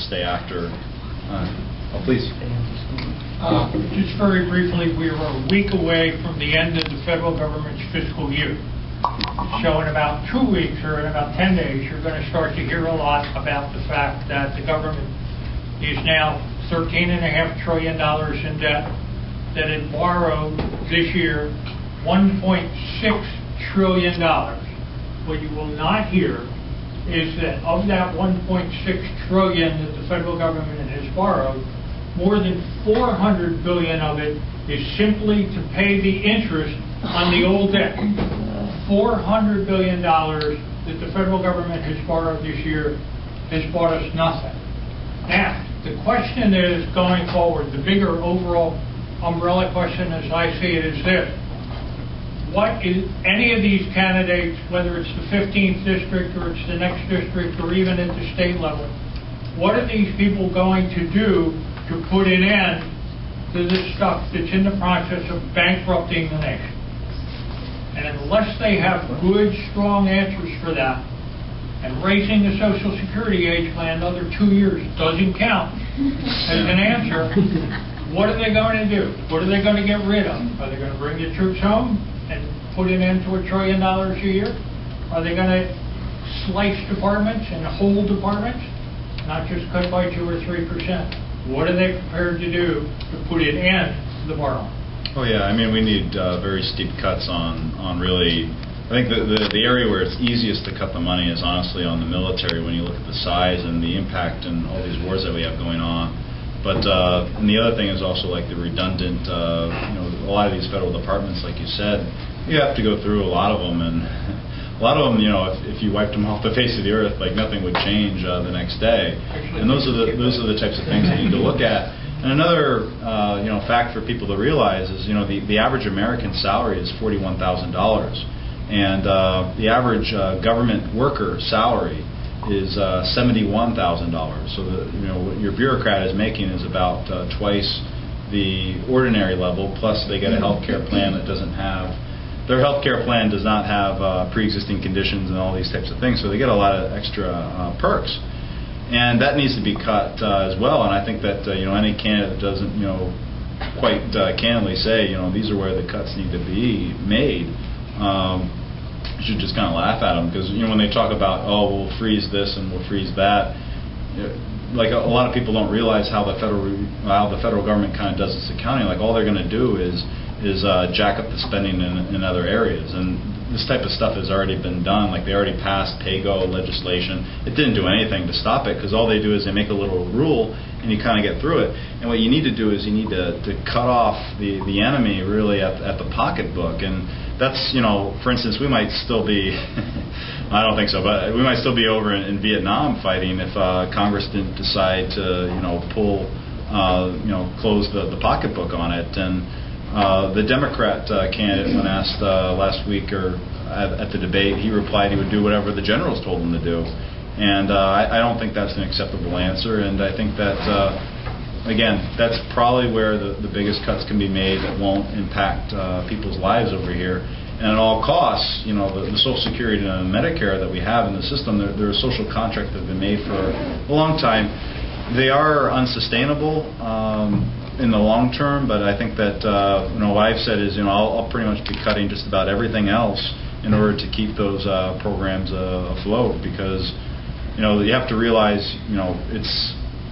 stay after. Please. Just very briefly, we are a week away from the end of the federal government's fiscal year. So in about 2 weeks or in about 10 days, you're going to start to hear a lot about the fact that the government is now $13.5 trillion in debt, that it borrowed this year $1.6 trillion. What you will not hear is that of that $1.6 trillion that the federal government has borrowed, more than $400 billion of it is simply to pay the interest on the old debt. $400 billion that the federal government has borrowed this year has bought us nothing. Now, the question is, going forward, the bigger overall umbrella question as I see it is this: what is any of these candidates, whether it's the 15th district or it's the next district or even at the state level, what are these people going to do to put an end to this stuff that's in the process of bankrupting the nation? And unless they have good, strong answers for that, and raising the Social Security age by another 2 years doesn't count as an answer, what are they going to do? What are they going to get rid of? Are they going to bring the troops home and put an end to $1 trillion a year? Are they going to slice departments and hold departments, not just cut by 2 or 3%? What are they prepared to do to put an end to the borrowing? Oh yeah, I mean, we need very steep cuts on really. I think the area where it's easiest to cut the money is honestly on the military, when you look at the size and the impact and all these wars that we have going on. But and the other thing is also like the redundant, a lot of these federal departments, like you said, you have to go through a lot of them, and a lot of them, if you wiped them off the face of the earth, like nothing would change the next day. And those are the types of things that you need to look at. And another fact for people to realize is the average American salary is $41,000, and the average government worker salary is $71,000. So what your bureaucrat is making is about twice the ordinary level. Plus, they get a health care plan that doesn't have. Their health care plan does not have pre-existing conditions and all these types of things. So they get a lot of extra perks. And that needs to be cut as well. And I think that any candidate that doesn't quite candidly say these are where the cuts need to be made, you should just kind of laugh at them, because when they talk about, oh, we'll freeze this and we'll freeze that, like a lot of people don't realize how the federal government kind of does this accounting. Like all they're going to do is jack up the spending in other areas, and this type of stuff has already been done. Like they already passed pay-go legislation. It didn't do anything to stop it, because all they do is they make a little rule and you kind of get through it. And what you need to do is you need to cut off the enemy really at the pocketbook. And that's, for instance, we might still be, I don't think so, but we might still be over in Vietnam fighting if Congress didn't decide to, close the pocketbook on it. And the Democrat candidate, when asked last week or at the debate, he replied he would do whatever the generals told him to do. And I don't think that's an acceptable answer. And I think that, again, that's probably where the biggest cuts can be made that won't impact people's lives over here. And at all costs, the Social Security and Medicare that we have in the system, they're a social contract that have been made for a long time. They are unsustainable in the long term, but I think that what I've said is I'll pretty much be cutting just about everything else in order to keep those programs afloat, because you have to realize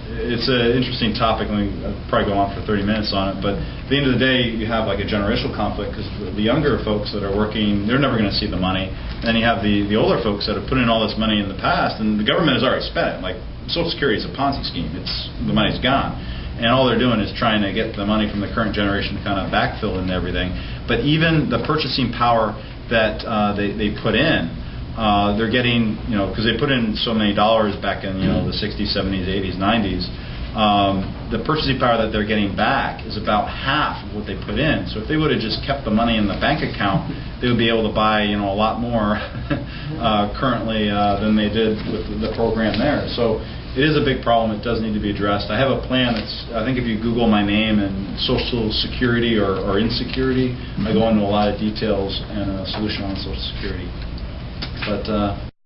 it's an interesting topic. I'll probably go on for 30 minutes on it, but at the end of the day you have like a generational conflict, because the younger folks that are working, they're never going to see the money, and then you have the older folks that have put in all this money in the past, and the government has already spent it. Like Social Security is a Ponzi scheme. The money's gone. And all they're doing is trying to get the money from the current generation to kind of backfill into everything. But even the purchasing power that they put in, they're getting, because they put in so many dollars back in the 60s, 70s, 80s, 90s, the purchasing power that they're getting back is about half of what they put in. So if they would have just kept the money in the bank account, they would be able to buy a lot more currently than they did with the program there. So it is a big problem. It does need to be addressed. I have a plan that's, I think if you Google my name and Social Security or insecurity, I go into a lot of details and a solution on Social Security. But